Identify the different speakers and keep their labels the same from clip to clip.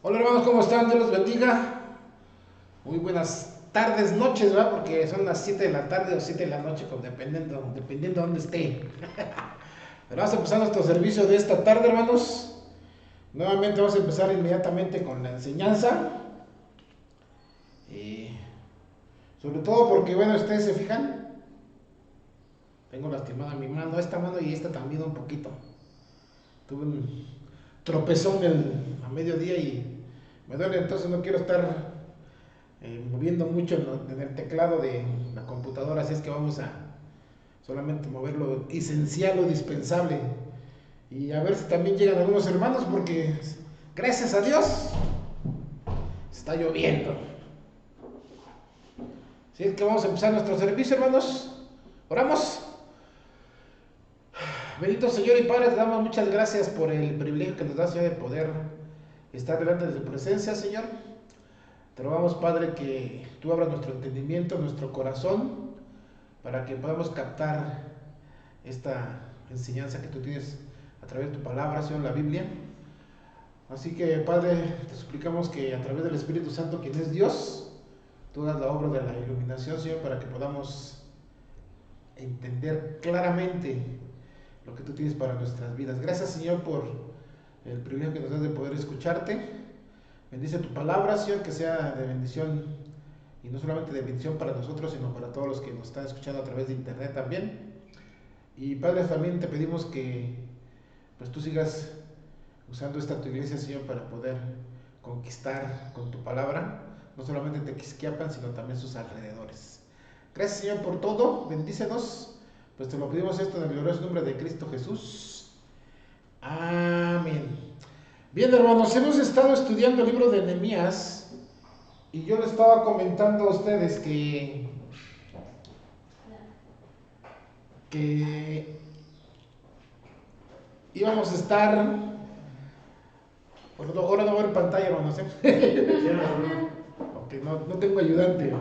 Speaker 1: Hola hermanos, ¿cómo están? Dios los bendiga. Muy buenas tardes, noches, ¿verdad? Porque son las 7 de la tarde o 7 de la noche, dependiendo de dónde esté. Pero vamos a empezar nuestro servicio de esta tarde, hermanos. Nuevamente vamos a empezar inmediatamente con la enseñanza. Eh, Sobre todo porque, bueno, ustedes se fijan, tengo lastimada mi mano, esta mano y esta también un poquito. Tuve un tropezón a mediodía y me duele, entonces no quiero estar moviendo mucho en el teclado de la computadora, así es que vamos a solamente mover lo esencial, lo dispensable. Y a ver si también llegan algunos hermanos, porque gracias a Dios está lloviendo. Así es que vamos a empezar nuestro servicio, hermanos. Oramos. Bendito Señor y Padre, te damos muchas gracias por el privilegio que nos da, Señor, de poder estar delante de tu presencia, Señor. Te rogamos, Padre, que tú abras nuestro entendimiento, nuestro corazón, para que podamos captar esta enseñanza que tú tienes a través de tu palabra, Señor, la Biblia. Así que, Padre, te suplicamos que a través del Espíritu Santo, quien es Dios, tú hagas la obra de la iluminación, Señor, para que podamos entender claramente lo que tú tienes para nuestras vidas. Gracias, Señor, por el privilegio que nos das de poder escucharte. Bendice tu palabra, Señor, que sea de bendición, y no solamente de bendición para nosotros, sino para todos los que nos están escuchando a través de internet también. Y Padre, también te pedimos que pues tú sigas usando esta tu iglesia, Señor, para poder conquistar con tu palabra, no solamente Tequisquiapan, sino también sus alrededores. Gracias, Señor, por todo. Bendícenos. Pues te lo pedimos esto en el glorioso nombre de Cristo Jesús. Amén. Bien, hermanos, hemos estado estudiando el libro de Nehemías y yo les estaba comentando a ustedes que íbamos a estar. Bueno, ahora no voy a ver pantalla, hermanos, ¿eh? Ok, no tengo ayudante.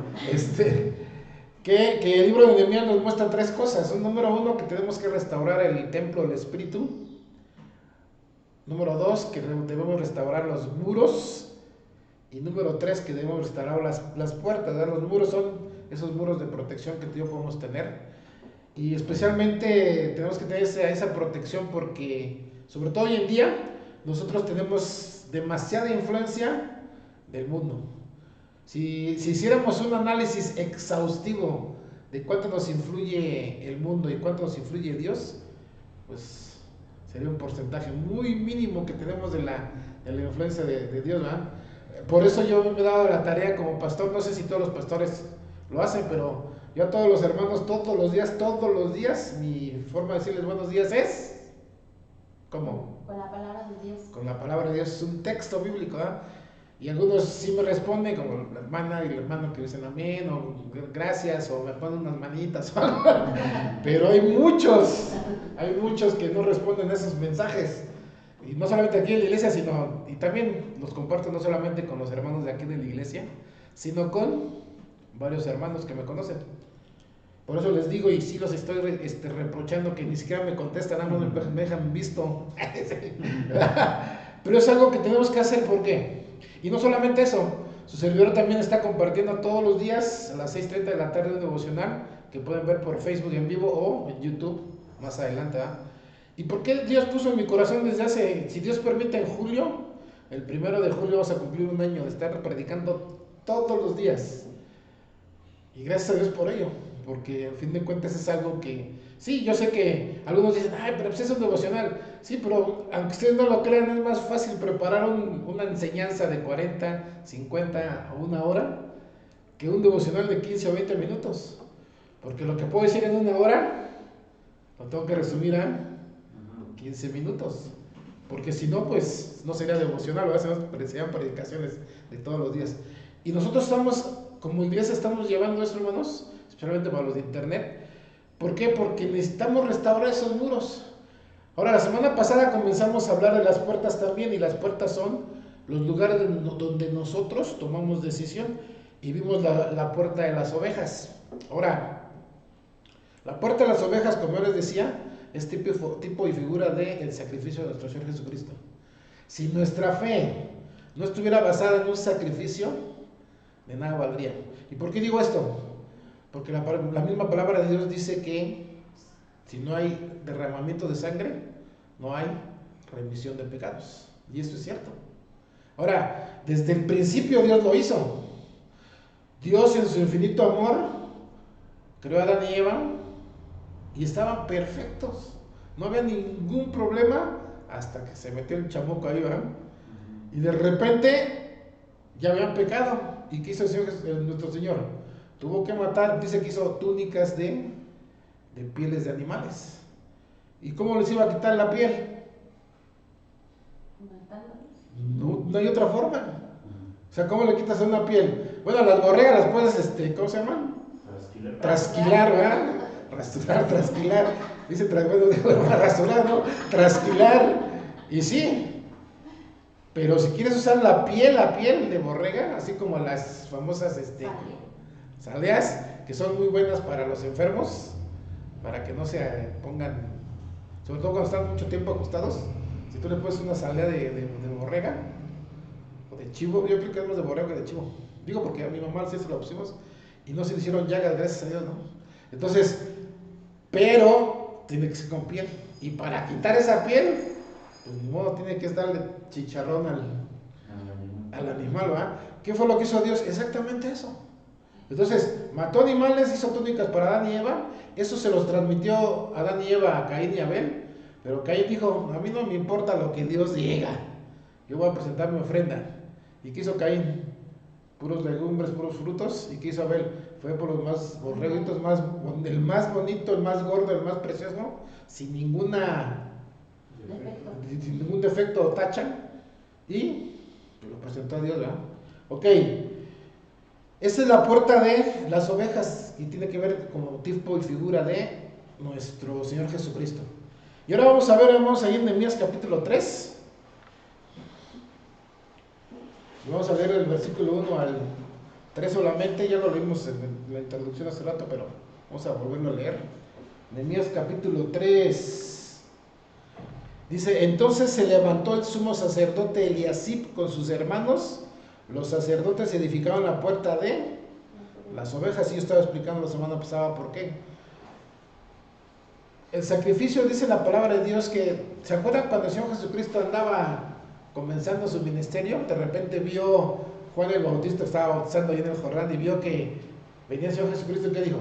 Speaker 1: Que el libro de Nehemías nos muestra tres cosas. Número uno, que tenemos que restaurar el templo del Espíritu. Número dos, que debemos restaurar los muros. Y número tres, que debemos restaurar las puertas, ¿verdad? Los muros son esos muros de protección que tú y yo podemos tener. Y especialmente tenemos que tener esa protección porque, sobre todo hoy en día, nosotros tenemos demasiada influencia del mundo. Si hiciéramos un análisis exhaustivo de cuánto nos influye el mundo y cuánto nos influye Dios, pues sería un porcentaje muy mínimo que tenemos de la influencia de Dios, ¿verdad? Por eso yo me he dado la tarea como pastor, no sé si todos los pastores lo hacen, pero yo a todos los hermanos todos los días, mi forma de decirles buenos días es, ¿cómo?
Speaker 2: Con la palabra de Dios.
Speaker 1: Con la palabra de Dios, es un texto bíblico, ¿verdad? Y algunos sí me responden, como la hermana y el hermano que dicen amén, o gracias, o me ponen unas manitas, pero hay muchos que no responden a esos mensajes. Y no solamente aquí en la iglesia, y también los comparto no solamente con los hermanos de aquí de la iglesia, sino con varios hermanos que me conocen. Por eso les digo, y sí los estoy reprochando, que ni siquiera me contestan, nada más me dejan visto. Pero es algo que tenemos que hacer, ¿por qué? Y no solamente eso, su servidor también está compartiendo todos los días a las 6:30 de la tarde un devocional que pueden ver por Facebook en vivo o en YouTube más adelante, ¿verdad? ¿Y por qué Dios puso en mi corazón desde hace, si Dios permite, en julio, el 1 de julio vamos a cumplir un año de estar predicando todos los días? Y gracias a Dios por ello, porque al fin de cuentas es algo que, sí, yo sé que algunos dicen, ay, pero pues es un devocional. Sí, pero aunque ustedes no lo crean, es más fácil preparar una enseñanza de 40, 50 o una hora que un devocional de 15 o 20 minutos. Porque lo que puedo decir en una hora, lo tengo que resumir a 15 minutos. Porque si no, pues no sería devocional, serían predicaciones de todos los días. Y nosotros estamos, como iglesia, estamos llevando eso, hermanos, especialmente para los de internet. ¿Por qué? Porque necesitamos restaurar esos muros. Ahora, la semana pasada comenzamos a hablar de las puertas también, y las puertas son los lugares donde nosotros tomamos decisión, y vimos la puerta de las ovejas. Ahora, la puerta de las ovejas, como yo les decía, es tipo y figura del sacrificio de nuestro Señor Jesucristo. Si nuestra fe no estuviera basada en un sacrificio, de nada valdría. ¿Y por qué digo esto? Porque la misma palabra de Dios dice que si no hay derramamiento de sangre, no hay remisión de pecados. Y esto es cierto. Ahora, desde el principio Dios lo hizo. Dios en su infinito amor creó a Adán y Eva y estaban perfectos. No había ningún problema hasta que se metió el chamuco ahí, ¿verdad? Y de repente ya habían pecado. ¿Y qué hizo el Señor, nuestro Señor? Tuvo que matar, dice que hizo túnicas de pieles de animales. ¿Y cómo les iba a quitar la piel? No hay otra forma. O sea, ¿cómo le quitas una piel? Bueno, las borregas las puedes, ¿cómo se llaman? Trasquilar, ¿verdad? Rasurar, trasquilar. Dice, rasurar, ¿no? Trasquilar. Y sí. Pero si quieres usar la piel de borrega, así como las famosas, saleas, que son muy buenas para los enfermos, para que no se pongan, sobre todo cuando están mucho tiempo acostados, si tú le pones una salea de borrega, o de chivo, yo creo que es más de borrego que de chivo. Digo porque a mi mamá sí se la pusimos y no se le hicieron llagas, gracias a Dios, ¿no? Entonces, pero tiene que ser con piel. Y para quitar esa piel, pues ni modo, tiene que darle chicharrón al animal, ¿verdad? ¿Qué fue lo que hizo Dios? Exactamente eso. Entonces, mató animales, hizo túnicas para Adán y Eva. Eso se los transmitió Adán y Eva a Caín y Abel. Pero Caín dijo, a mí no me importa lo que Dios diga. Yo voy a presentar mi ofrenda. ¿Y qué hizo Caín? Puros legumbres, puros frutos. ¿Y qué hizo Abel? Fue por los más borreguitos, el más bonito, el más gordo, el más precioso, sin ningún defecto o tacha. Y lo presentó a Dios, ¿verdad? Ok. Esa es la puerta de las ovejas y tiene que ver como tipo y figura de nuestro Señor Jesucristo. Y ahora vamos ahí en Nehemías capítulo 3. Vamos a leer el versículo 1 al 3 solamente, ya lo leímos en la introducción hace rato, pero vamos a volverlo a leer. Nehemías capítulo 3. Dice, entonces se levantó el sumo sacerdote Eliasib con sus hermanos. Los sacerdotes edificaron la puerta de las ovejas, y yo estaba explicando la semana pasada por qué. El sacrificio, dice la palabra de Dios, que, ¿se acuerdan cuando el Señor Jesucristo andaba comenzando su ministerio? De repente vio Juan el Bautista, estaba bautizando ahí en el Jordán, y vio que venía el Señor Jesucristo, ¿y qué dijo?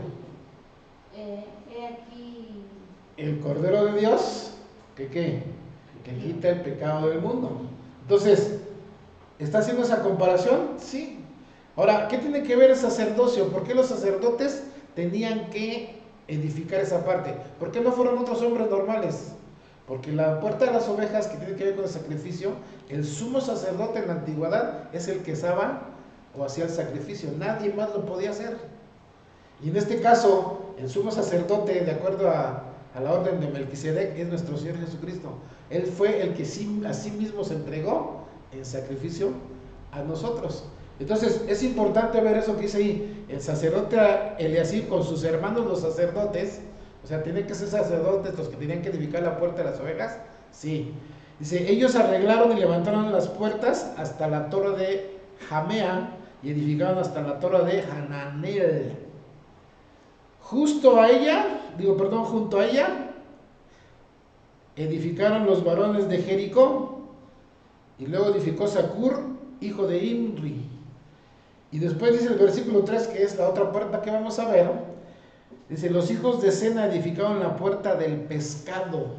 Speaker 2: He aquí
Speaker 1: El Cordero de Dios, que quita el pecado del mundo. Entonces, ¿está haciendo esa comparación? Sí. Ahora, ¿qué tiene que ver el sacerdocio? ¿Por qué los sacerdotes tenían que edificar esa parte? ¿Por qué no fueron otros hombres normales? Porque la puerta de las ovejas, que tiene que ver con el sacrificio, el sumo sacerdote en la antigüedad es el que estaba o hacía el sacrificio. Nadie más lo podía hacer. Y en este caso, el sumo sacerdote, de acuerdo a la orden de Melquisedec, es nuestro Señor Jesucristo. Él fue el que a sí mismo se entregó en sacrificio a nosotros. Entonces es importante ver eso que dice ahí, el sacerdote Eliasib con sus hermanos los sacerdotes, o sea, tienen que ser sacerdotes los que tenían que edificar la puerta de las ovejas, sí. Dice, ellos arreglaron y levantaron las puertas hasta la torre de Jamea y edificaron hasta la torre de Hananel. Junto a ella, edificaron los varones de Jericó, y luego edificó Zacur, hijo de Imri. Y después dice el versículo 3, que es la otra puerta que vamos a ver, dice, los hijos de Sena edificaron la puerta del pescado.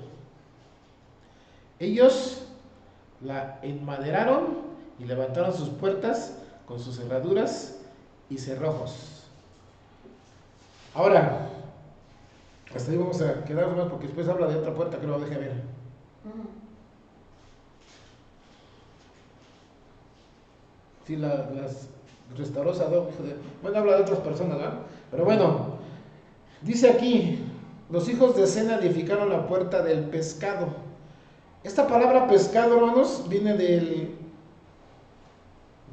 Speaker 1: Ellos la enmaderaron y levantaron sus puertas con sus cerraduras y cerrojos. Ahora, hasta ahí vamos a quedarnos más porque después habla de otra puerta que lo deje ver. Sí, las restauró Sadoc, bueno, habla de otras personas, ¿verdad? Pero bueno, dice aquí, los hijos de Sena edificaron la puerta del pescado. Esta palabra pescado, hermanos, viene del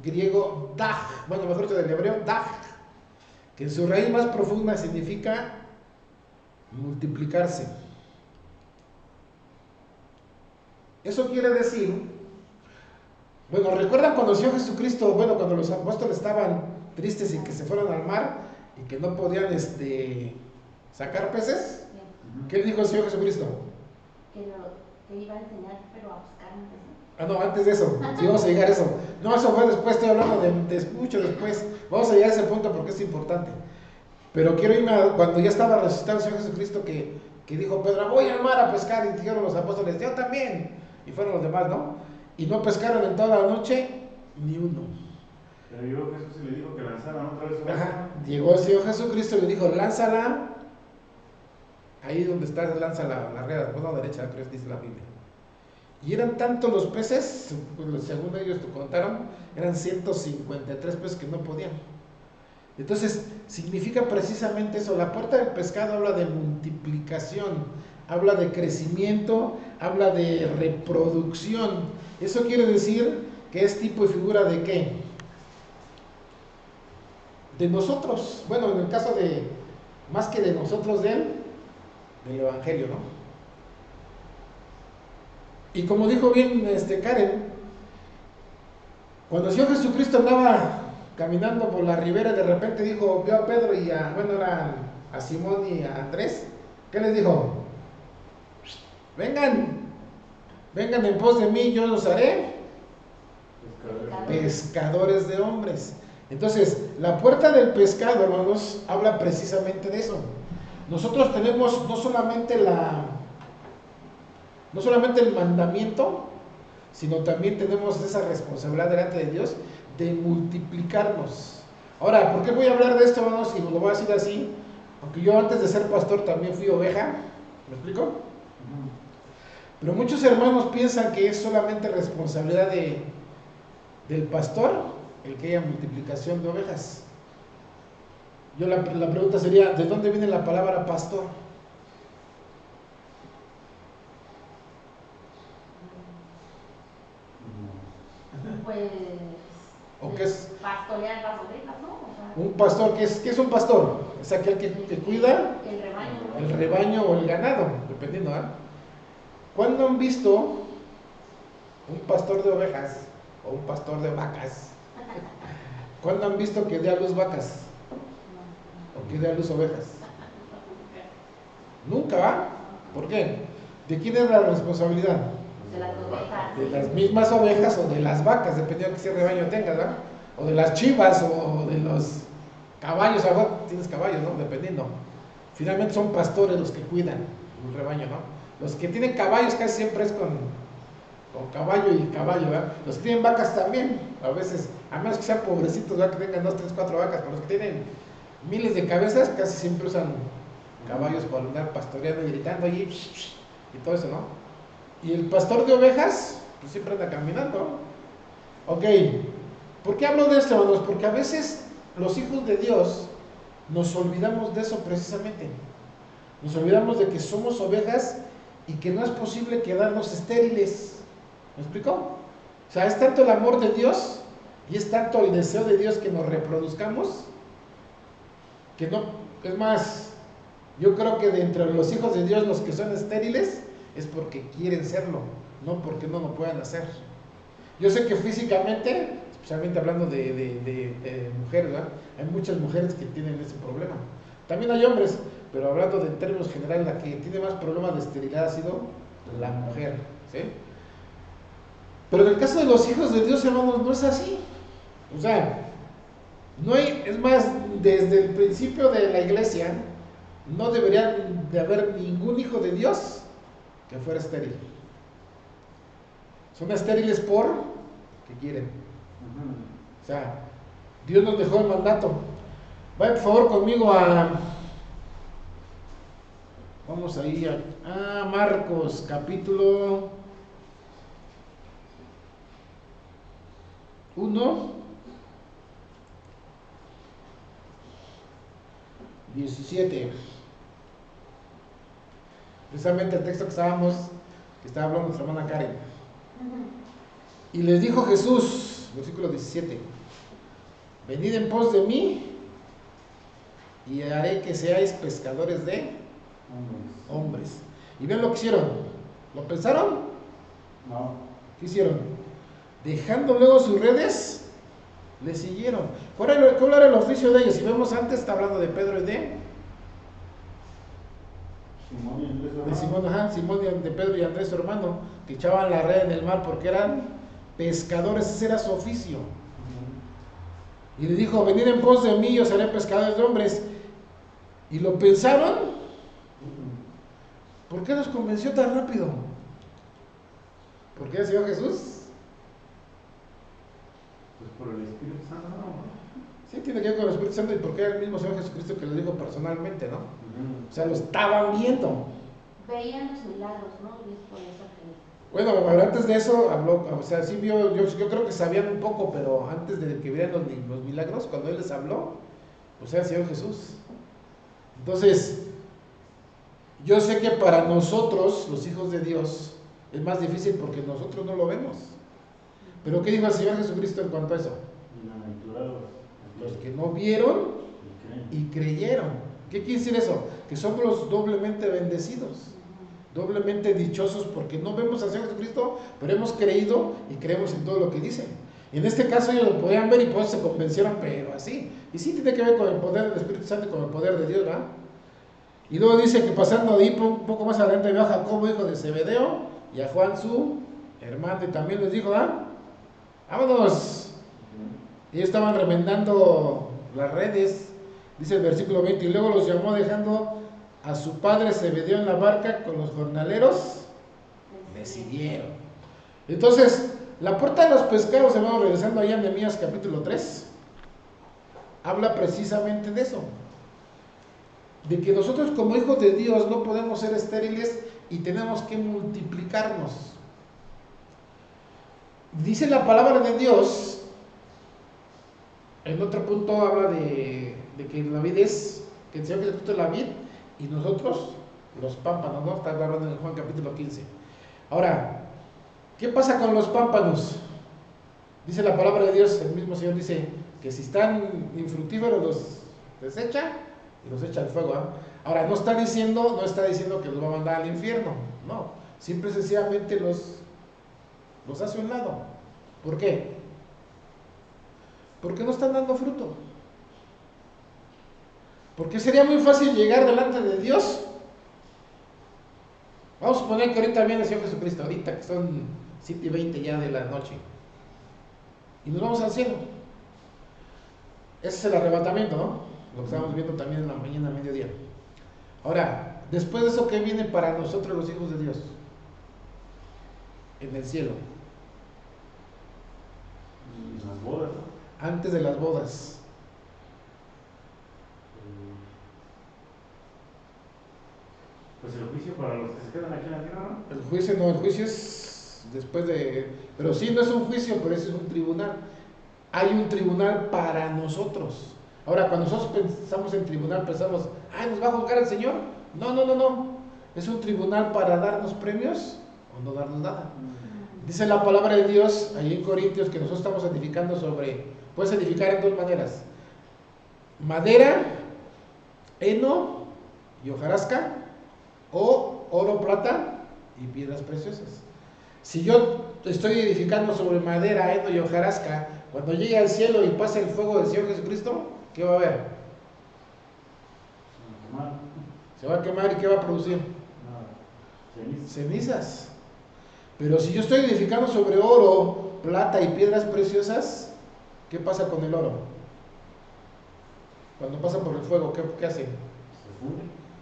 Speaker 1: griego dag, bueno, mejor dicho, del hebreo dag, que en su raíz más profunda significa multiplicarse. Eso quiere decir, Bueno, ¿recuerdan cuando el Señor Jesucristo, bueno, cuando los apóstoles estaban tristes y que se fueron al mar y que no podían sacar peces?
Speaker 2: Sí.
Speaker 1: ¿Qué le dijo el Señor Jesucristo?
Speaker 2: Que iba a enseñar, pero a buscar antes, ¿no?
Speaker 1: Ah, no, antes de eso, sí vamos a llegar a eso. No, eso fue después, estoy hablando de mucho después. Vamos a llegar a ese punto porque es importante. Pero quiero irme a cuando ya estaba resucitado el Señor Jesucristo que dijo Pedro, voy al mar a pescar, y dijeron los apóstoles, yo también. Y fueron los demás, ¿no? Y no pescaron en toda la noche ni uno.
Speaker 3: Pero llegó Jesús y le dijo que lanzaran otra vez su red.
Speaker 1: Ajá. Llegó el Señor Jesucristo y le dijo, lánzala. Ahí donde está, lánzala, la red, bueno, a la derecha, creo que dice la Biblia. Y eran tantos los peces, pues, según ellos te contaron, eran 153 peces que no podían. Entonces, significa precisamente eso. La puerta del pescado habla de multiplicación, habla de crecimiento, habla de reproducción. Eso quiere decir que es tipo y figura de ¿qué? De nosotros. Bueno, en el caso de, más que de nosotros, del Evangelio, ¿no? Y como dijo bien Karen, cuando el Señor Jesucristo andaba caminando por la ribera, de repente vio a Pedro y a Simón y a Andrés. ¿Qué les dijo? Vengan en pos de mí, yo los haré pescadores de hombres. Entonces, la puerta del pescado, hermanos, habla precisamente de eso. Nosotros tenemos no solamente el mandamiento, sino también tenemos esa responsabilidad delante de Dios de multiplicarnos. Ahora, ¿por qué voy a hablar de esto, hermanos? Y lo voy a decir así, aunque yo antes de ser pastor también fui oveja, ¿me explico? Pero muchos hermanos piensan que es solamente responsabilidad del pastor el que haya multiplicación de ovejas. Yo la pregunta sería, ¿de dónde viene la palabra pastor?
Speaker 2: Pues.
Speaker 1: ¿O qué es?
Speaker 2: Pastorear las ovejas, ¿no? O sea,
Speaker 1: Un pastor, ¿qué es un pastor? Es aquel que cuida
Speaker 2: el rebaño.
Speaker 1: el rebaño o el ganado, dependiendo, ¿eh? ¿Cuándo han visto un pastor de ovejas o un pastor de vacas? ¿Cuándo han visto que dé a luz vacas o que dé a luz ovejas? Nunca, ¿va? ¿Por qué? ¿De quién es la responsabilidad?
Speaker 2: De las ovejas.
Speaker 1: De las mismas ovejas o de las vacas, dependiendo de qué rebaño tengas, ¿verdad? O de las chivas o de los caballos, ahora tienes caballos, ¿no? Dependiendo. Finalmente son pastores los que cuidan un rebaño, ¿no? Los que tienen caballos casi siempre es con caballo y caballo, ¿verdad? Los que tienen vacas también, a veces, a menos que sean pobrecitos, ¿verdad? Que tengan 2, 3, 4 vacas, pero los que tienen miles de cabezas casi siempre usan caballos para andar pastoreando y gritando allí y todo eso, ¿no? Y el pastor de ovejas, pues siempre anda caminando. Ok, ¿por qué hablo de esto, hermanos? Porque a veces los hijos de Dios nos olvidamos de eso precisamente. Nos olvidamos de que somos ovejas y que no es posible quedarnos estériles. ¿Me explico? O sea, es tanto el amor de Dios y es tanto el deseo de Dios que nos reproduzcamos, que no, es más, yo creo que de entre los hijos de Dios los que son estériles es porque quieren serlo, no porque no lo puedan hacer. Yo sé que físicamente, especialmente hablando de mujeres, ¿verdad? Hay muchas mujeres que tienen ese problema. También hay hombres, pero hablando de en términos generales, la que tiene más problemas de esterilidad ha sido la mujer, ¿sí? Pero en el caso de los hijos de Dios, hermanos, no es así. O sea, no hay, es más, desde el principio de la iglesia, no debería de haber ningún hijo de Dios que fuera estéril. Son estériles que quieren. O sea, Dios nos dejó el mandato. Vaya por favor conmigo vamos ahí a Marcos capítulo 1, 17. Precisamente el texto que estaba hablando nuestra hermana Karen. Y les dijo Jesús, versículo 17, venid en pos de mí y haré que seáis pescadores de hombres. Y vean lo que hicieron. ¿Lo pensaron?
Speaker 3: No.
Speaker 1: ¿Qué hicieron? Dejando luego sus redes, le siguieron. ¿Cuál era el oficio de ellos? Si vemos antes, está hablando de Pedro y de
Speaker 3: Simón y Andrés,
Speaker 1: de Simón, Simón de Pedro y Andrés, su hermano, que echaban la red en el mar porque eran pescadores, ese era su oficio. Y le dijo, venid en pos de mí, yo seré pescadores de hombres. Y lo pensaron. ¿Por qué los convenció tan rápido? ¿Por qué el Señor Jesús?
Speaker 3: Pues por el Espíritu Santo, ¿no?
Speaker 1: Sí, tiene que ver con el Espíritu Santo y porque era el mismo Señor Jesucristo que lo dijo personalmente, ¿no? O sea, lo estaban viendo.
Speaker 2: Veían los milagros, ¿no? Y es por eso que...
Speaker 1: Bueno, antes de eso habló, o sea, sí vio, yo creo que sabían un poco, pero antes de que vieran los milagros, cuando Él les habló, pues era el Señor Jesús. Entonces, yo sé que para nosotros, los hijos de Dios, es más difícil porque nosotros no lo vemos. Pero ¿qué dijo el Señor Jesucristo en cuanto a eso? Los que no vieron y creyeron. ¿Qué quiere decir eso? Que somos los doblemente bendecidos, doblemente dichosos porque no vemos al Señor Jesucristo, pero hemos creído y creemos en todo lo que dice. En este caso ellos lo podían ver y pues se convencieron, pero así. Y sí tiene que ver con el poder del Espíritu Santo y con el poder de Dios, ¿verdad? Y luego dice que pasando de ahí un poco más adelante vio a Jacobo, hijo de Zebedeo, y a Juan su hermano, y también les dijo, vámonos. Y ellos estaban remendando las redes, dice el versículo 20, y luego los llamó dejando a su padre Zebedeo en la barca con los jornaleros, le siguieron. Entonces, la puerta de los pescados, hermanos, regresando allá a Nehemías capítulo 3, habla precisamente de eso, de que nosotros como hijos de Dios no podemos ser estériles y tenemos que multiplicarnos. Dice la palabra de Dios, en otro punto habla de que la vid es, que el Señor Jesucristo es la vid y nosotros los pámpanos, ¿no? Está hablando en Juan capítulo 15. Ahora, ¿qué pasa con los pámpanos? Dice la palabra de Dios, el mismo Señor dice que si están infructíferos los desecha y los echa al fuego. Ahora, no está diciendo que los va a mandar al infierno, no, simple y sencillamente los hace a un lado. ¿Por qué? Porque no están dando fruto. Porque sería muy fácil llegar delante de Dios. Vamos a suponer que ahorita viene el Señor Jesucristo, ahorita que son 7:20 ya de la noche, y nos vamos al cielo. Ese es el arrebatamiento, ¿no? Lo que estábamos viendo también en la mañana, a mediodía. Ahora, después de eso, ¿qué viene para nosotros los hijos de Dios? En el cielo.
Speaker 3: Las bodas, ¿no?
Speaker 1: Antes de las bodas.
Speaker 3: Pues el juicio para los que se quedan aquí en la tierra, ¿no?
Speaker 1: El juicio no, el juicio es después de... Pero sí, no es un juicio, pero eso es un tribunal. Hay un tribunal para nosotros. Ahora, cuando nosotros pensamos en tribunal, pensamos, ¿nos va a juzgar el Señor? No. Es un tribunal para darnos premios o no darnos nada. Dice la palabra de Dios, ahí en Corintios, que nosotros estamos edificando sobre... Puedes edificar en dos maneras. Madera, heno y hojarasca, o oro, plata y piedras preciosas. Si yo estoy edificando sobre madera, heno y hojarasca, cuando llegue al cielo y pase el fuego del Señor Jesucristo, ¿qué va a haber? Se va a quemar y ¿qué va a producir? Cenizas. Pero si yo estoy edificando sobre oro, plata y piedras preciosas, ¿qué pasa con el oro? Cuando pasa por el fuego, ¿qué hace?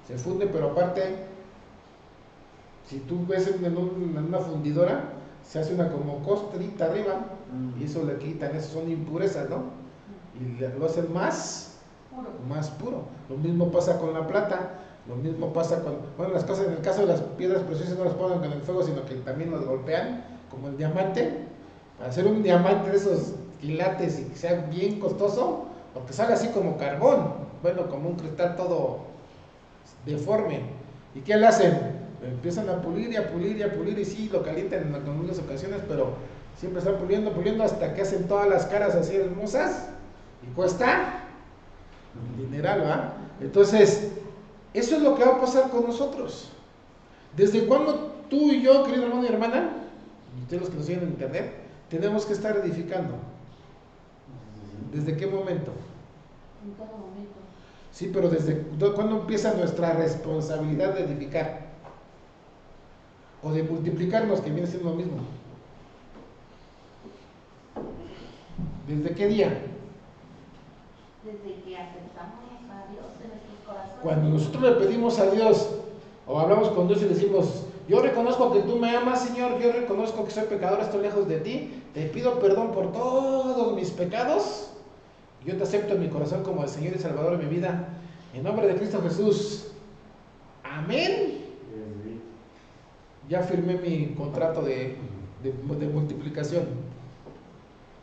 Speaker 1: Se funde, pero aparte, si tú ves en una fundidora, se hace una como costrita arriba, y eso le quitan, eso son impurezas, ¿no? Y lo hacen más puro. Lo mismo pasa con la plata, lo mismo pasa con, bueno, las cosas, en el caso de las piedras preciosas no las ponen con el fuego, sino que también las golpean, como el diamante. Para hacer un diamante de esos quilates y que sea bien costoso, o que salga así como carbón, bueno, como un cristal todo deforme. ¿Y qué le hacen? Lo empiezan a pulir y sí, lo calientan en algunas ocasiones, pero siempre están puliendo hasta que hacen todas las caras así hermosas y cuesta un dineral, ¿verdad? Entonces, eso es lo que va a pasar con nosotros. ¿Desde cuándo tú y yo, querido hermano y hermana, y ustedes los que nos siguen en internet, tenemos que estar edificando. ¿Desde qué momento?
Speaker 2: En todo momento.
Speaker 1: Sí, pero ¿desde cuándo empieza nuestra responsabilidad de edificar? O de multiplicarnos, que viene siendo lo mismo. ¿Desde qué día?
Speaker 2: Desde que aceptamos a Dios en nuestros corazones.
Speaker 1: Cuando nosotros le pedimos a Dios, o hablamos con Dios y le decimos, yo reconozco que tú me amas, Señor, yo reconozco que soy pecador, estoy lejos de ti, te pido perdón por todos mis pecados, yo te acepto en mi corazón como el Señor y Salvador de mi vida, en nombre de Cristo Jesús, amén. Ya firmé mi contrato de multiplicación.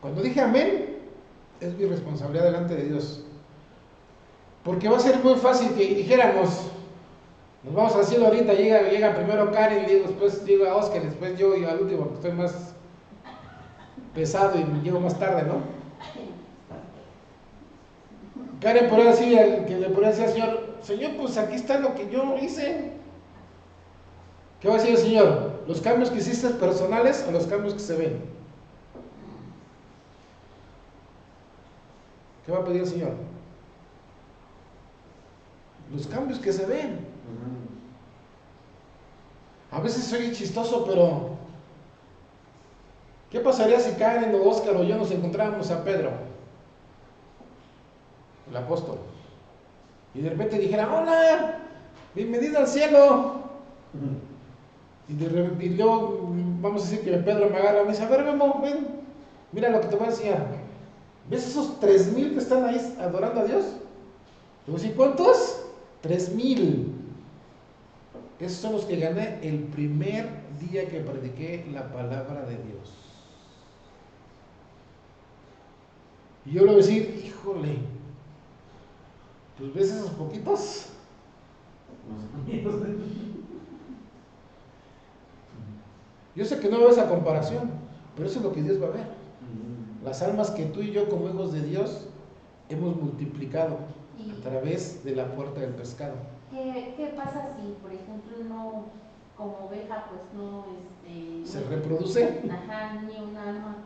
Speaker 1: Cuando dije amén, es mi responsabilidad delante de Dios. Porque va a ser muy fácil que dijéramos, nos vamos al cielo ahorita, llega primero Karen, y después llega Oscar, después yo, y al último, que estoy más pesado y me llego más tarde, ¿no? Karen podría decir, que le podría decir al Señor, Señor, pues aquí está lo que yo hice. ¿Qué va a decir el Señor? ¿Los cambios que hiciste personales o los cambios que se ven? ¿Qué va a pedir el Señor? Los cambios que se ven. A veces soy chistoso, pero ¿qué pasaría si Karen o Oscar o yo nos encontrábamos a Pedro, el apóstol, y de repente dijera, hola, bienvenido al cielo? Y luego vamos a decir que Pedro me agarra y me dice, a ver, Memo, ven, mira lo que te voy a enseñar. ¿Ves esos 3,000 que están ahí adorando a Dios? Te voy a decir, ¿cuántos? 3,000. Esos son los que gané el primer día que prediqué la palabra de Dios. Y yo le voy a decir, híjole, pues ves esos poquitos. Yo sé que no veo esa comparación, pero eso es lo que Dios va a ver. Las almas que tú y yo como hijos de Dios hemos multiplicado a través de la puerta del pescado.
Speaker 2: ¿Qué pasa si, por ejemplo, no, como oveja, pues no,
Speaker 1: ¿Se reproduce?
Speaker 2: Ajá, ni un alma.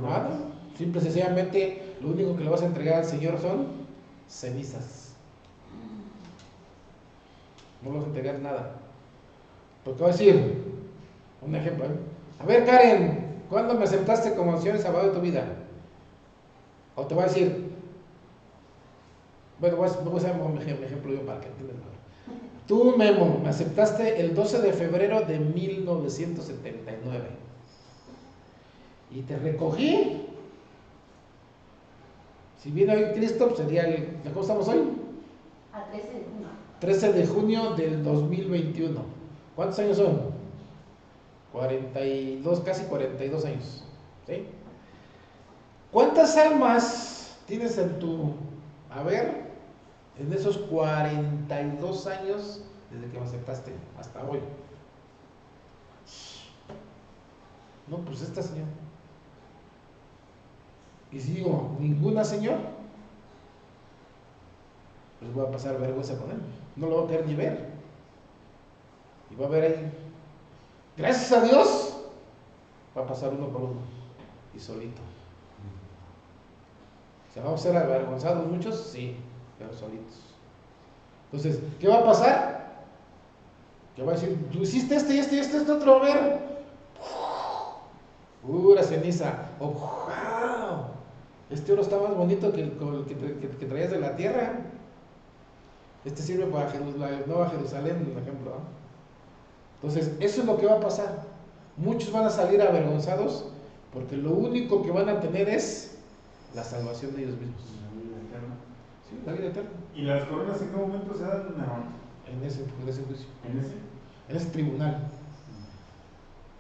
Speaker 1: Nada. Simple y sencillamente, lo único que le vas a entregar al Señor son cenizas. No le vas a entregar nada. Porque va a decir, un ejemplo, a ver, Karen, ¿cuándo me aceptaste como Señor y Salvador de tu vida? O te va a decir, bueno, voy a hacer un ejemplo yo para que entiendan. Tú, Memo, me aceptaste el 12 de febrero de 1979. Y te recogí. Si viene hoy Cristo, pues sería ¿cómo estamos hoy?
Speaker 2: A 13 de junio.
Speaker 1: 13 de junio del 2021. ¿Cuántos años son? 42, casi 42 años. ¿Sí? ¿Cuántas almas tienes en tu haber en esos 42 años desde que me aceptaste hasta hoy? No, pues esta, Señor. Y si digo, ninguna, Señor, pues voy a pasar vergüenza con él. No lo voy a querer ni ver. Y va a ver ahí, gracias a Dios, va a pasar uno por uno y solito. ¿Se vamos a ser avergonzados muchos? Sí, pero solitos. Entonces, ¿qué va a pasar? Que va a decir, tú hiciste este otro, a ver. Pura ceniza. Oh, wow. Este oro está más bonito que el que traías de la tierra. Este sirve para la Nueva Jerusalén, por ejemplo. Entonces, eso es lo que va a pasar. Muchos van a salir avergonzados porque lo único que van a tener es la salvación de ellos mismos.
Speaker 3: La vida eterna.
Speaker 1: Sí, la vida eterna.
Speaker 3: ¿Y las coronas en qué momento se dan?
Speaker 1: En ese juicio.
Speaker 3: ¿En ese?
Speaker 1: En ese tribunal.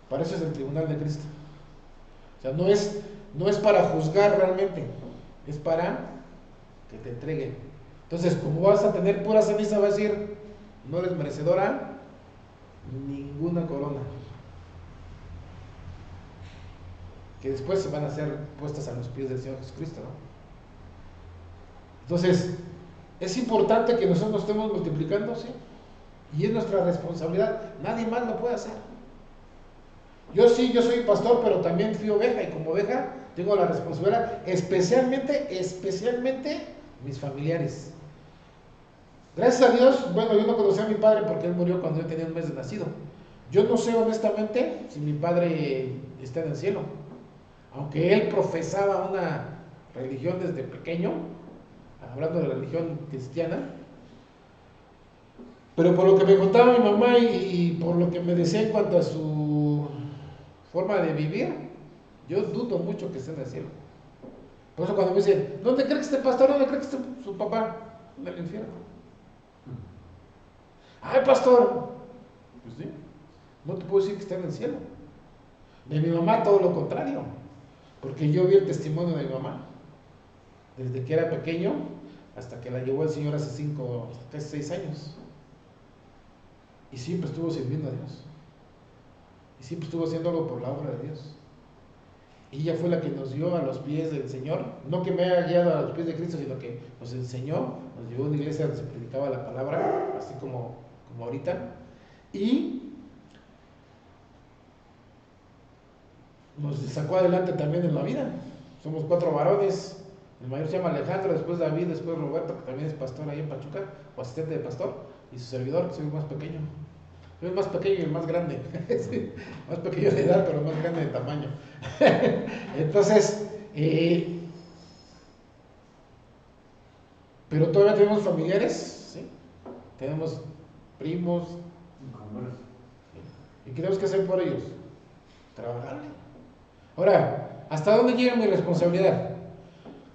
Speaker 1: Para eso es el tribunal de Cristo. O sea, no es para juzgar realmente, es para que te entreguen. Entonces, como vas a tener pura ceniza, va a decir, no eres merecedora ninguna corona. Que después se van a ser puestas a los pies del Señor Jesucristo, ¿no? Entonces, es importante que nosotros estemos multiplicando, ¿sí? Y es nuestra responsabilidad, nadie más lo puede hacer. Yo sí, yo soy pastor, pero también fui oveja, y como oveja tengo la responsabilidad, especialmente mis familiares. Gracias a Dios, bueno, yo no conocí a mi padre porque él murió cuando yo tenía un mes de nacido. Yo no sé honestamente si mi padre está en el cielo, aunque él profesaba una religión desde pequeño, hablando de la religión cristiana, pero por lo que me contaba mi mamá y por lo que me decía en cuanto a su forma de vivir, yo dudo mucho que esté en el cielo. Por eso cuando me dicen, ¿dónde cree que esté pastor? ¿Dónde cree que esté su papá? En el infierno. Ay, pastor, pues sí, no te puedo decir que esté en el cielo. De mi mamá todo lo contrario, porque yo vi el testimonio de mi mamá, desde que era pequeño hasta que la llevó el Señor hace 6 años. Y siempre estuvo sirviendo a Dios. Y siempre estuvo haciéndolo por la obra de Dios. Y ella fue la que nos dio a los pies del Señor, no que me haya guiado a los pies de Cristo, sino que nos enseñó, nos llevó a una iglesia donde se predicaba la palabra, así como ahorita, y nos sacó adelante también en la vida. Somos 4 varones, el mayor se llama Alejandro, después David, después Roberto, que también es pastor ahí en Pachuca, o asistente de pastor, y su servidor, que soy el más pequeño. Soy el más pequeño y el más grande. Sí, más pequeño de edad, pero más grande de tamaño. Entonces, pero todavía tenemos familiares, ¿sí? Tenemos primos. ¿Y qué tenemos que hacer por ellos? Trabajar. Ahora, ¿hasta dónde llega mi responsabilidad?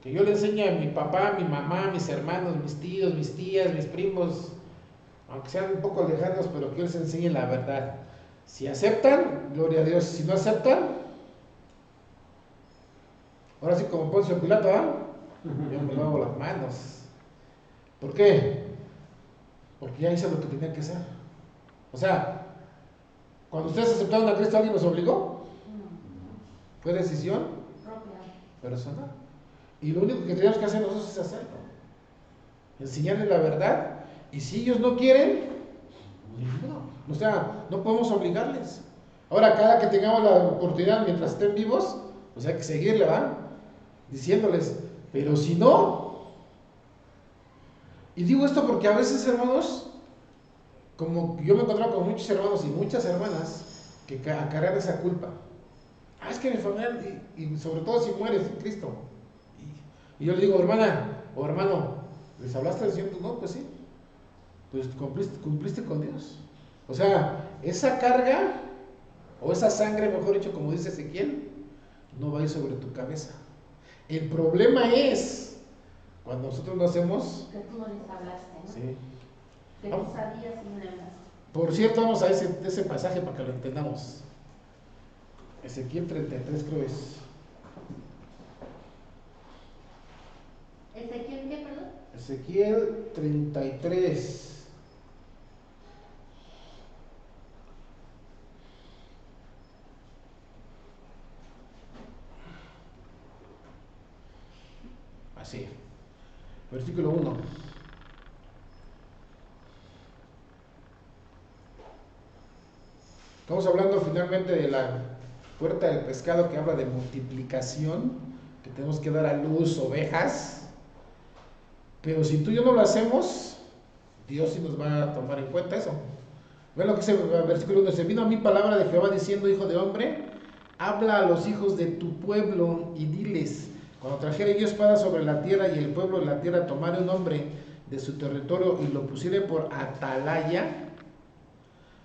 Speaker 1: Que yo le enseñe a mi papá, a mi mamá, a mis hermanos, mis tíos, mis tías, mis primos, aunque sean un poco lejanos, pero que les enseñe la verdad. Si aceptan, gloria a Dios. Si no aceptan, ahora sí como Poncio Pilato, yo me lavo las manos. ¿Por qué? Porque ya hice lo que tenía que hacer. O sea, cuando ustedes aceptaron a Cristo, ¿alguien los obligó? Fue decisión personal. Y lo único que tenemos que hacer nosotros es hacerlo. Enseñarles la verdad. Y si ellos no quieren, no. O sea, no podemos obligarles. Ahora, cada que tengamos la oportunidad, mientras estén vivos, pues hay que seguirle, ¿verdad? Diciéndoles, pero si no. Y digo esto porque a veces, hermanos, como yo me he encontrado con muchos hermanos y muchas hermanas que acarrean esa culpa. Es que mi familia, y sobre todo si mueres en Cristo. Y yo le digo, hermana o hermano, ¿les hablaste diciendo? No, pues sí. Pues cumpliste con Dios. O sea, esa carga, o esa sangre, mejor dicho, como dice Ezequiel, no va a ir sobre tu cabeza. El problema es cuando nosotros lo hacemos.
Speaker 2: Que tú no les hablaste, ¿no?
Speaker 1: Sí.
Speaker 2: Que tú sabías y no le hablaste.
Speaker 1: Por cierto, vamos a ese pasaje para que lo entendamos. Ezequiel 33 creo es.
Speaker 2: ¿Ezequiel qué, perdón?
Speaker 1: Ezequiel 33. Así. Versículo 1. Estamos hablando finalmente de la puerta del pescado que habla de multiplicación, que tenemos que dar a luz ovejas. Pero si tú y yo no lo hacemos, Dios sí nos va a tomar en cuenta eso. Vean lo que dice el versículo 1. Se vino a mí palabra de Jehová diciendo, hijo de hombre, habla a los hijos de tu pueblo y diles, cuando trajere yo espada sobre la tierra y el pueblo de la tierra tomare un hombre de su territorio y lo pusiere por atalaya.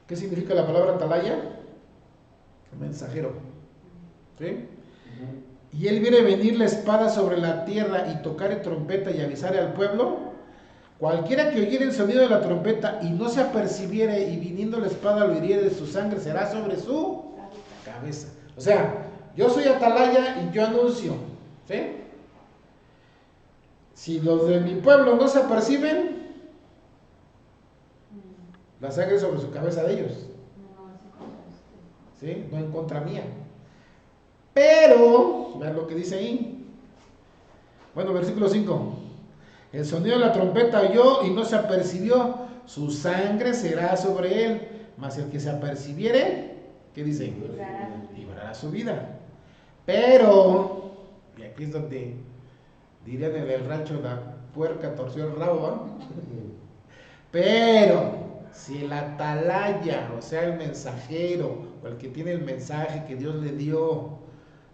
Speaker 1: ¿Qué significa la palabra atalaya? Mensajero. ¿Sí? Y él viene a venir la espada sobre la tierra y tocare trompeta y avisare al pueblo. Cualquiera que oyere el sonido de la trompeta y no se apercibiere y viniendo la espada lo hiriere de su sangre, será sobre su cabeza. O sea, yo soy atalaya y yo anuncio. ¿Sí? Si los de mi pueblo no se aperciben, la sangre es sobre su cabeza de ellos. ¿Sí? No en contra mía. Pero, vean lo que dice ahí. Bueno, versículo 5. El sonido de la trompeta oyó y no se apercibió, su sangre será sobre él, mas el que se apercibiere ¿qué dice?
Speaker 2: Librará
Speaker 1: Su vida. Pero, y aquí es donde dirían en el rancho, la puerca torció el rabo, ¿va? Pero, si el atalaya, o sea, el mensajero, o el que tiene el mensaje que Dios le dio,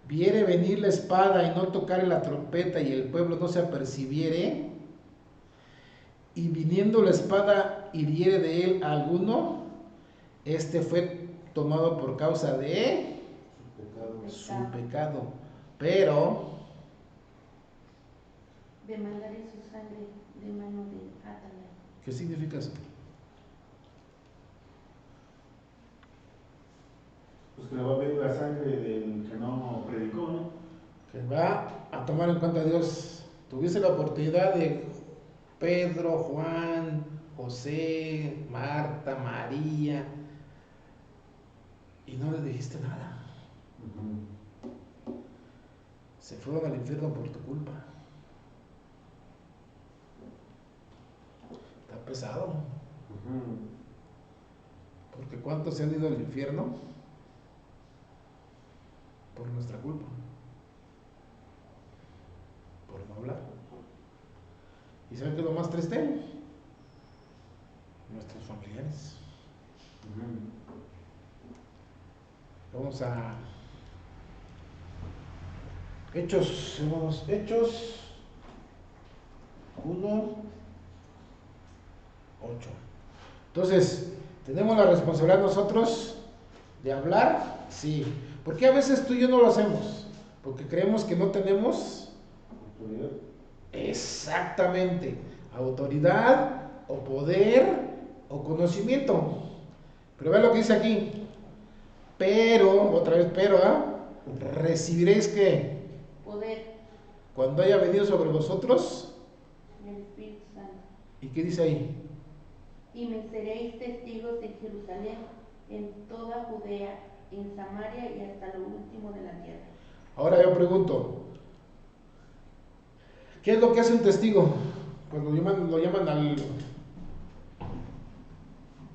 Speaker 1: viere venir la espada y no tocare la trompeta y el pueblo no se apercibiere, y viniendo la espada hiriere de él a alguno, este fue tomado por causa de su pecado. Pero
Speaker 2: demandaré su sangre de mano de Atalaya.
Speaker 1: ¿qué significa eso?
Speaker 3: Pues que le va a pedir la sangre del que no predicó, ¿no?
Speaker 1: Que va a tomar en cuenta a Dios. Tuviste la oportunidad de Pedro, Juan, José, Marta, María, y no les dijiste nada. Se fueron al infierno por tu culpa. Está pesado. Porque ¿cuántos se han ido al infierno? Por nuestra culpa. Por no hablar. ¿Y saben qué es lo más triste? Nuestros familiares. Vamos a Hechos, hermanos, Hechos 1:8. Entonces, ¿tenemos la responsabilidad nosotros de hablar? Sí. ¿Por qué a veces tú y yo no lo hacemos? Porque creemos que no tenemos
Speaker 3: Autoridad.
Speaker 1: exactamente autoridad o poder o conocimiento. Pero vean lo que dice aquí. Pero, otra vez, pero, recibiréis que
Speaker 2: Poder
Speaker 1: cuando haya venido sobre vosotros.
Speaker 2: del Espíritu Santo.
Speaker 1: ¿Y qué dice ahí?
Speaker 2: Y me seréis testigos en Jerusalén, en toda Judea, en Samaria y hasta lo último de la tierra.
Speaker 1: Ahora yo pregunto, ¿qué es lo que hace un testigo cuando lo llaman a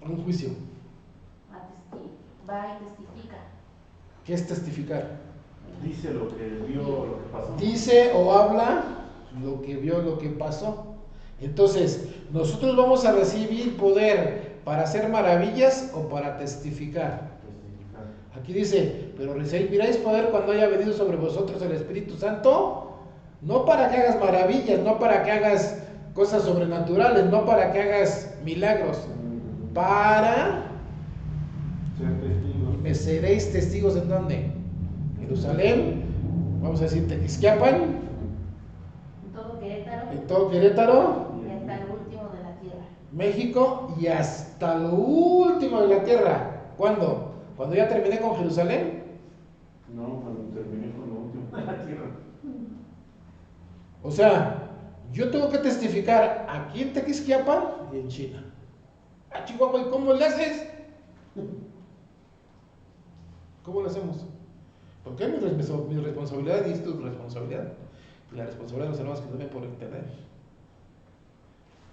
Speaker 1: un juicio?
Speaker 2: Va y testifica.
Speaker 1: ¿Qué es testificar?
Speaker 3: Dice lo que vio, lo que pasó.
Speaker 1: Dice o habla lo que vio, lo que pasó. Entonces, nosotros vamos a recibir poder para hacer maravillas o para testificar. Aquí dice, pero recibiréis poder cuando haya venido sobre vosotros el Espíritu Santo, no para que hagas maravillas, no para que hagas cosas sobrenaturales, no para que hagas milagros, para
Speaker 3: Ser testigos.
Speaker 1: me seréis testigos en dónde? Jerusalén, vamos a decir Tequisquiapan,
Speaker 2: En todo Querétaro
Speaker 1: en todo Querétaro,
Speaker 2: y hasta lo último de la tierra.
Speaker 1: México y hasta lo último de la tierra. ¿Cuándo? ¿Cuando ya terminé con Jerusalén?
Speaker 3: No, cuando terminé con lo último de la tierra.
Speaker 1: O sea, yo tengo que testificar aquí en Tequisquiapan y en China. Ah, Chihuahua, ¿y cómo le haces? ¿Cómo lo hacemos? Porque es mi responsabilidad y es tu responsabilidad. Y la responsabilidad de los hermanos que nos ven por internet.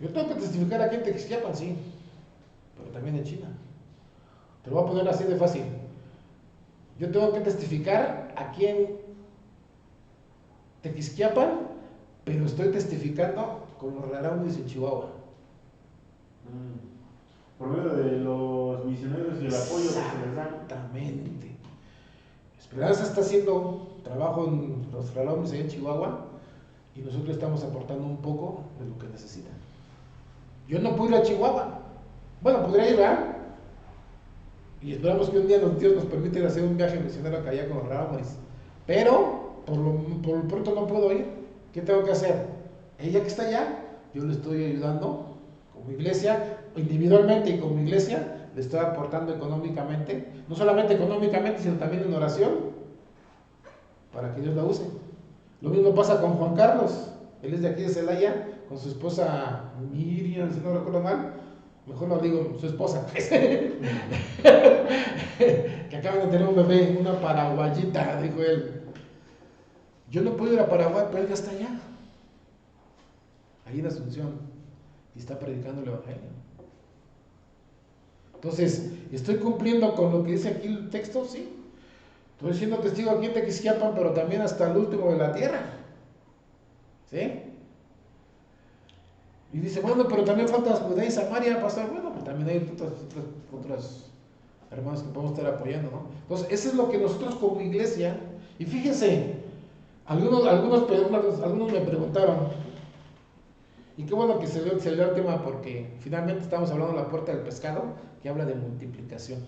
Speaker 1: Yo tengo que testificar aquí en Tequisquiapan, sí, pero también en China. Te lo voy a poner así de fácil. Yo tengo que testificar aquí en Tequisquiapan, pero estoy testificando con los raraunis en Chihuahua.
Speaker 3: Por medio de los misioneros y el apoyo que se les da.
Speaker 1: Exactamente. Esperanza está haciendo trabajo en los raraunis allá en Chihuahua y nosotros estamos aportando un poco de lo que necesitan. Yo no puedo ir a Chihuahua. Bueno, podría ir, ¿verdad? Y esperamos que un día Dios nos permita ir a hacer un viaje misionero acá allá con los raraunis. Pero por lo pronto no puedo ir. ¿Qué tengo que hacer? Ella que está allá, yo le estoy ayudando como iglesia, individualmente y como iglesia, le estoy aportando económicamente, no solamente económicamente, sino también en oración, para que Dios la use. Lo mismo pasa con Juan Carlos, él es de aquí de Celaya, con su esposa Miriam, si no recuerdo mal, mejor no digo su esposa, que acaban de tener un bebé, una paraguayita, dijo él. Yo no puedo ir a Paraguay, pero él ya está allá, ahí en Asunción, y está predicando el Evangelio. Entonces, ¿estoy cumpliendo con lo que dice aquí el texto? Sí. Estoy siendo testigo aquí en Tequisquiapan, pero también hasta el último de la tierra. ¿Sí? Y dice, bueno, pero también falta Judea y Samaria, pastor. Bueno, pues también hay otros hermanos que podemos estar apoyando, ¿no? Entonces, eso es lo que nosotros como iglesia, y fíjense, algunos me preguntaron, y qué bueno que se dio el tema, porque finalmente estamos hablando de la puerta del pescado, que habla de multiplicación.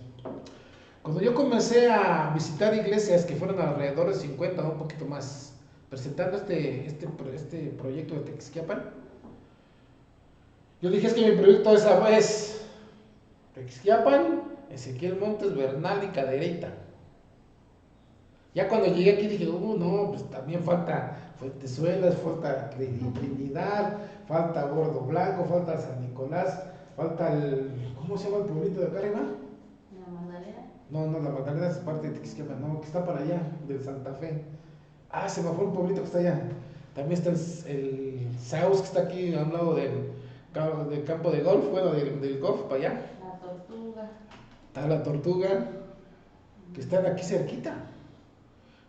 Speaker 1: Cuando yo comencé a visitar iglesias que fueron alrededor de 50 o un poquito más, presentando este proyecto de Tequisquiapan, yo dije, es que mi proyecto es Tequisquiapan, Ezequiel Montes, Bernal y Cadereyta. Ya cuando llegué aquí dije, no, pues también falta Fuentezuelas, falta Trinidad, falta Gordo Blanco, falta San Nicolás, falta ¿cómo se llama el pueblito de acá arriba?
Speaker 2: ¿La Magdalena?
Speaker 1: No, la Magdalena es parte de Tequisquiapan, no, que está para allá, del Santa Fe. Se me fue un pueblito que está allá. También está el Saus, que está aquí a un lado del campo de golf, bueno, del golf para allá.
Speaker 2: La Tortuga.
Speaker 1: Está la Tortuga, que están aquí cerquita.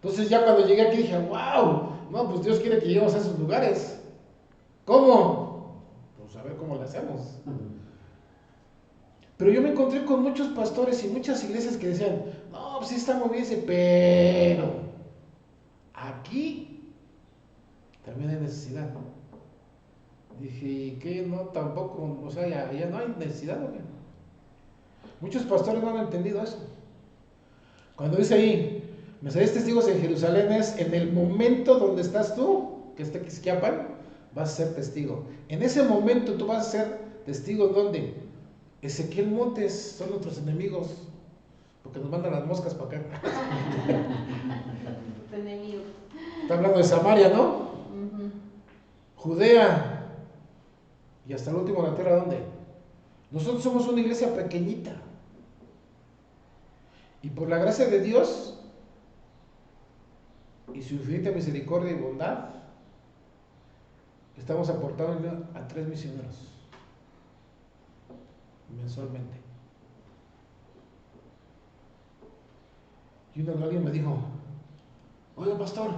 Speaker 1: Entonces ya cuando llegué aquí dije, wow, no, pues Dios quiere que lleguemos a esos lugares. ¿Cómo? Pues a ver cómo lo hacemos. Pero yo me encontré con muchos pastores y muchas iglesias que decían, no, pues sí está muy bien, pero aquí también hay necesidad. Dije, ¿y qué? No, tampoco, o sea, ya no hay necesidad, ¿o qué? Muchos pastores no han entendido eso. Cuando dice ahí, me seréis testigos en Jerusalén, es en el momento donde estás tú, que es Tequisquiapan, vas a ser testigo. En ese momento tú vas a ser testigo, ¿dónde? Ezequiel Montes son nuestros enemigos, porque nos mandan las moscas para acá.
Speaker 2: Tus enemigos.
Speaker 1: Está hablando de Samaria, ¿no?
Speaker 2: Ujú.
Speaker 1: Judea, y hasta el último de la tierra, ¿dónde? Nosotros somos una iglesia pequeñita, y por la gracia de Dios y su infinita misericordia y bondad, estamos aportando a 3 misioneros mensualmente. Y alguien me dijo, oye pastor,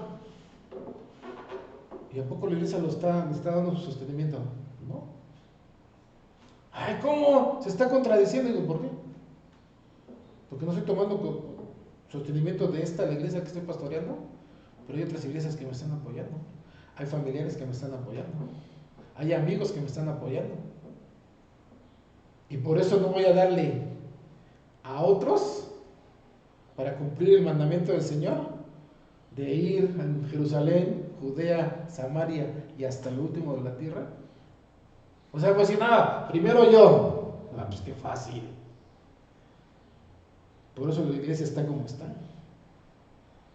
Speaker 1: ¿y a poco la iglesia le está dando su sostenimiento? No. Ay, ¿cómo? Se está contradiciendo. Y digo, ¿por qué? Porque no estoy tomando sostenimiento de la iglesia que estoy pastoreando, pero hay otras iglesias que me están apoyando. Hay familiares que me están apoyando. Hay amigos que me están apoyando. Y por eso no voy a darle a otros para cumplir el mandamiento del Señor de ir a Jerusalén, Judea, Samaria y hasta el último de la tierra. O sea, pues si nada, primero yo. Pues qué fácil. Por eso la iglesia está como está.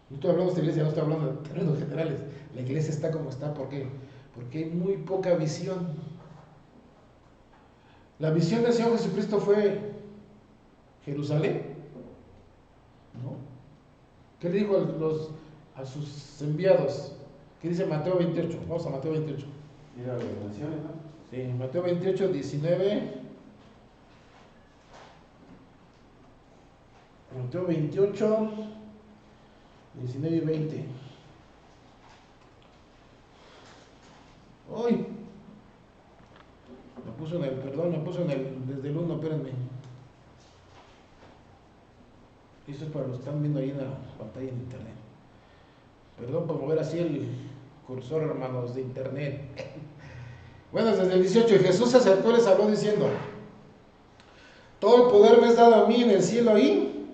Speaker 1: No estoy hablando de esta iglesia, no estoy hablando de términos generales. La iglesia está como está, ¿por qué? Porque hay muy poca visión. La visión del Señor Jesucristo fue Jerusalén, ¿no? ¿Qué le dijo a sus enviados? ¿Qué dice Mateo 28? Vamos a Mateo 28.
Speaker 3: Ir a las naciones, ¿no?
Speaker 1: Sí, Mateo 28, 19. Mateo 28, 19 y 20. ¡Uy! Me puso desde el 1, espérenme. Eso es para los que están viendo ahí en la pantalla en internet. Perdón por mover así el cursor, hermanos, de internet. Bueno, desde el 18, y Jesús se acercó y les habló diciendo, todo el poder me es dado a mí en el cielo y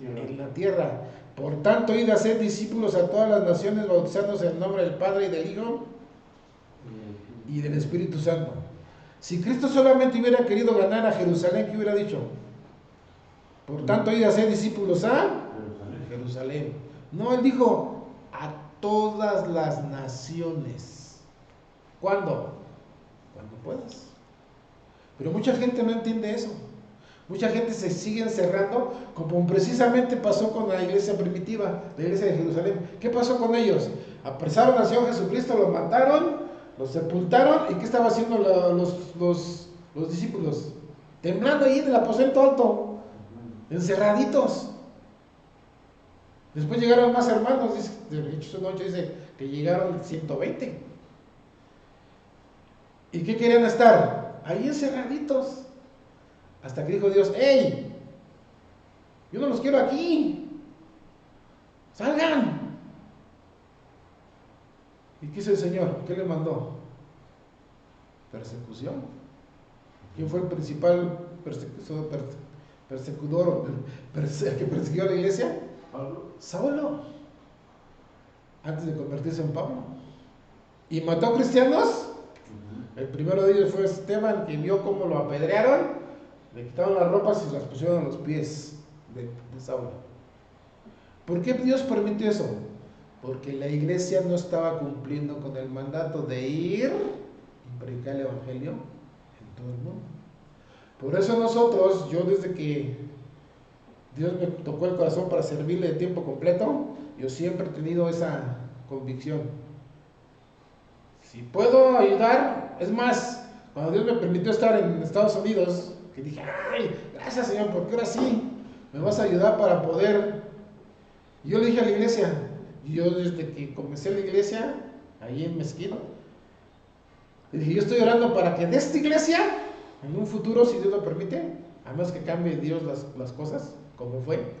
Speaker 1: en la tierra. Por tanto, id a hacer discípulos a todas las naciones, bautizándose en el nombre del Padre y del Hijo y del Espíritu Santo. Si Cristo solamente hubiera querido ganar a Jerusalén, ¿qué hubiera dicho? Por tanto, id a hacer discípulos a Jerusalén. No, él dijo a todas las naciones. ¿Cuándo? Cuando puedas. Pero mucha gente no entiende eso. Mucha gente se sigue encerrando, como precisamente pasó con la iglesia primitiva, la iglesia de Jerusalén. ¿Qué pasó con ellos? Apresaron al Señor Jesucristo, lo mataron, lo sepultaron, ¿y qué estaban haciendo los discípulos? temblando ahí en el aposento alto, encerraditos. Después llegaron más hermanos, dice, de hecho esa noche dice que llegaron 120. ¿Y qué querían estar? Ahí encerraditos. Hasta que dijo Dios, ¡hey! Yo no los quiero aquí. ¡Salgan! ¿Y qué hizo el Señor? ¿Qué le mandó? Persecución. ¿Quién fue el principal persecutor que persiguió a la iglesia? Saulo. Antes de convertirse en Pablo. ¿Y mató a cristianos? El primero de ellos fue Esteban, que vio cómo lo apedrearon, le quitaron las ropas y las pusieron a los pies de Saulo. ¿Por qué Dios permitió eso? Porque la iglesia no estaba cumpliendo con el mandato de ir y predicar el evangelio en todo el mundo. Por eso nosotros, yo desde que Dios me tocó el corazón para servirle de tiempo completo, yo siempre he tenido esa convicción. Si puedo ayudar, es más, cuando Dios me permitió estar en Estados Unidos, que dije, ay, gracias Señor, porque ahora sí me vas a ayudar para poder. Y yo le dije a la iglesia, yo desde que comencé la iglesia, ahí en Mesquite, le dije, yo estoy orando para que de esta iglesia, en un futuro, si Dios lo permite, a menos que cambie Dios las cosas, como fue,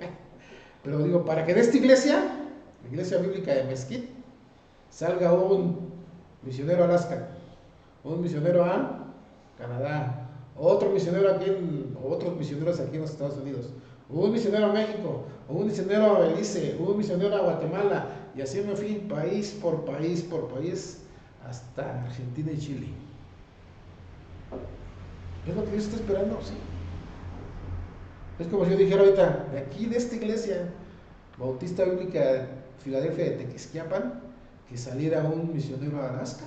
Speaker 1: pero digo, para que de esta iglesia, la iglesia bíblica de Mesquite, salga un misionero a Alaska, un misionero a Canadá, otros misioneros aquí en los Estados Unidos, un misionero a México, un misionero a Belice, un misionero a Guatemala, y así me fui país por país, hasta Argentina y Chile. ¿Es lo que Dios está esperando? Sí. Es como si yo dijera ahorita, de aquí de esta iglesia Bautista Bíblica de Filadelfia de Tequisquiapan, que saliera un misionero a Alaska.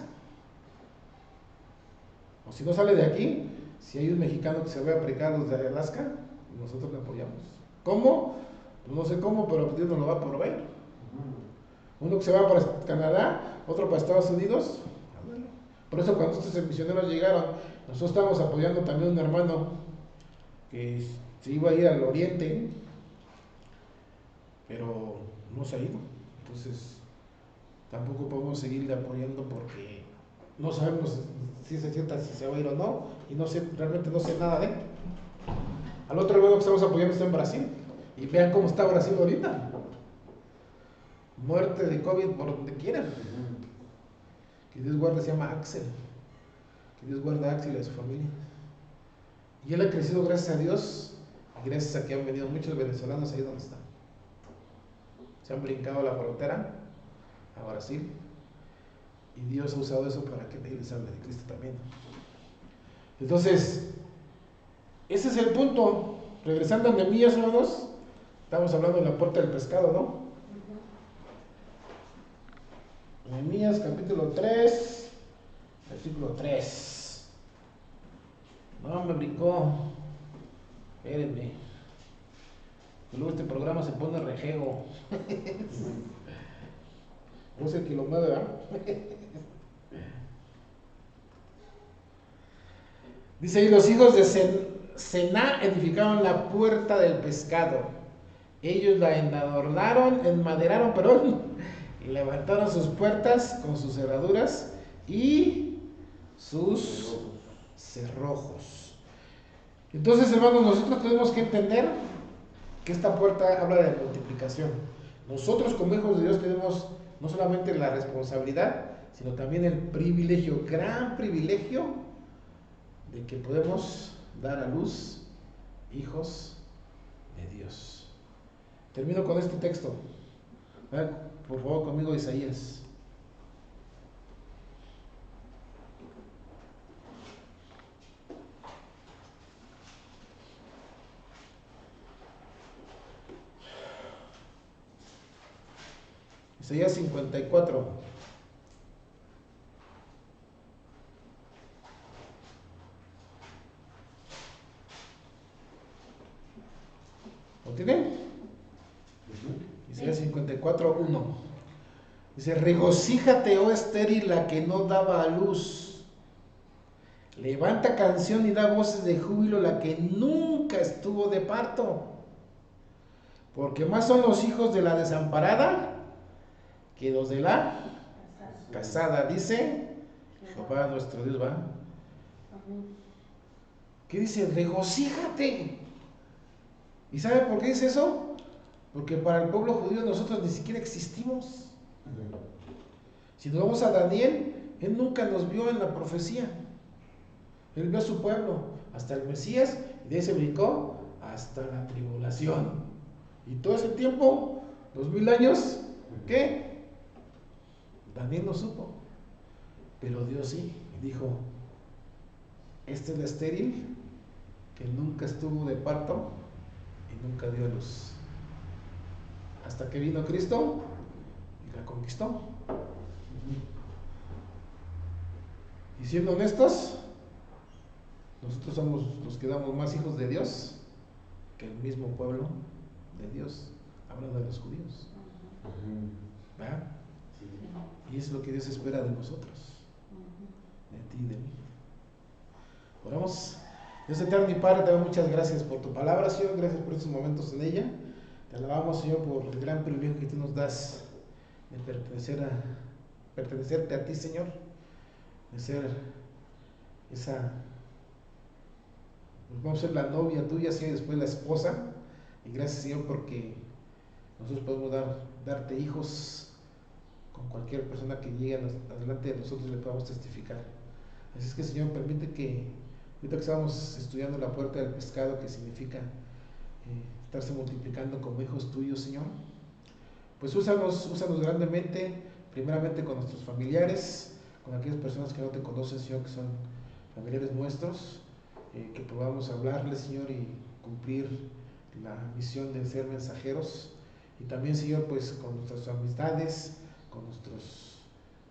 Speaker 1: O si no sale de aquí, si hay un mexicano que se vaya a predicar a los de Alaska, nosotros le apoyamos. ¿Cómo? Pues no sé cómo, pero Dios nos lo va a proveer. Uno que se va para Canadá, otro para Estados Unidos. Por eso cuando estos misioneros llegaron, nosotros estábamos apoyando también a un hermano que se iba a ir al oriente, pero no se ha ido. Entonces tampoco podemos seguirle apoyando porque no sabemos si se sienta, si se va a ir o no, y no sé, realmente no sé nada de él. Al otro hermano que estamos apoyando está en Brasil, y vean cómo está Brasil ahorita. Muerte de COVID por donde quieran. Que Dios guarde, se llama Axel. Que Dios guarde a Axel y a su familia. Y él ha crecido gracias a Dios, y gracias a que han venido muchos venezolanos ahí donde están. Se han brincado la frontera a Brasil, y Dios ha usado eso para que les hable de Cristo también. Entonces, ese es el punto. Regresando a Nehemías, hermanos, estamos hablando de la puerta del pescado, ¿no? Nehemías capítulo 3, versículo 3. No, me brincó. Espérenme. Y luego este programa se pone rejego. No sé el que lo mueve, ¿verdad? Dice ahí, los hijos de Sená edificaron la puerta del pescado. Ellos la enmaderaron, y levantaron sus puertas con sus cerraduras y sus cerrojos. Entonces, hermanos, nosotros tenemos que entender que esta puerta habla de multiplicación. Nosotros como hijos de Dios tenemos no solamente la responsabilidad, sino también el privilegio, gran privilegio, de que podemos dar a luz hijos de Dios. Termino con este texto. Por favor, conmigo, Isaías. Isaías 54. ¿Lo tienen? Isaías 54, 1. Dice, regocíjate, oh estéril, la que no daba a luz, Levanta canción y da voces de júbilo la que nunca estuvo de parto. Porque más son los hijos de la desamparada que los de la casada, dice Jehová nuestro Dios, ¿va? ¿Qué dice? Regocíjate. ¿Y sabe por qué dice eso? Porque para el pueblo judío nosotros ni siquiera existimos. Si nos vamos a Daniel, él nunca nos vio en la profecía. Él vio a su pueblo hasta el Mesías y de ahí se brincó hasta la tribulación. Y todo ese tiempo, 2000 años, ¿qué? Daniel no supo, pero Dios sí. Y dijo, esta es la estéril que nunca estuvo de parto y nunca dio a luz. Hasta que vino Cristo y la conquistó. Y siendo honestos, nosotros somos los que damos más hijos de Dios que el mismo pueblo de Dios, hablando de los judíos. ¿Verdad? Y es lo que Dios espera de nosotros, de ti y de mí. Oramos. Dios eterno y Padre, te doy muchas gracias por tu palabra, Señor. Gracias por estos momentos en ella. Te alabamos, Señor, por el gran privilegio que tú nos das de pertenecerte a ti, Señor, de ser esa, pues vamos a ser la novia tuya, Señor, y después la esposa. Y gracias, Señor, porque nosotros podemos darte hijos con cualquier persona que llegue adelante de nosotros, le podamos testificar. Así es que, Señor, permite que ahorita que estamos estudiando la puerta del pescado, que significa estarse multiplicando como hijos tuyos, Señor, pues úsanos grandemente, primeramente con nuestros familiares, con aquellas personas que no te conocen, Señor, que son familiares nuestros, que podamos hablarles, Señor, y cumplir la misión de ser mensajeros. Y también, Señor, pues con nuestras amistades, con nuestros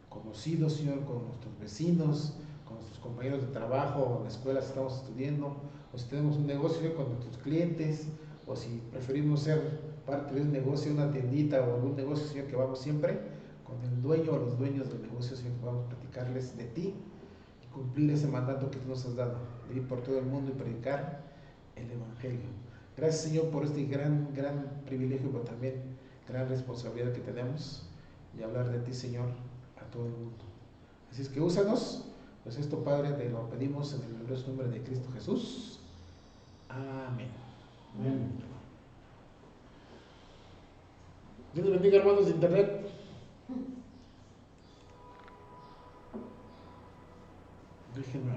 Speaker 1: conocidos, Señor, con nuestros vecinos, con nuestros compañeros de trabajo, o en la escuela si estamos estudiando, o si tenemos un negocio, Señor, con nuestros clientes, o si preferimos ser parte de un negocio, una tiendita o algún negocio, Señor, que vamos siempre con el dueño o los dueños del negocio, Señor, que vamos a platicarles de ti y cumplir ese mandato que tú nos has dado, de ir por todo el mundo y predicar el Evangelio. Gracias, Señor, por este gran privilegio, pero también gran responsabilidad que tenemos de hablar de ti, Señor, a todo el mundo. Así es que úsanos, pues esto, Padre, te lo pedimos en el glorioso nombre de Cristo Jesús. Amén.
Speaker 3: Amén.
Speaker 1: Dios les bendiga, hermanos de internet. Déjenme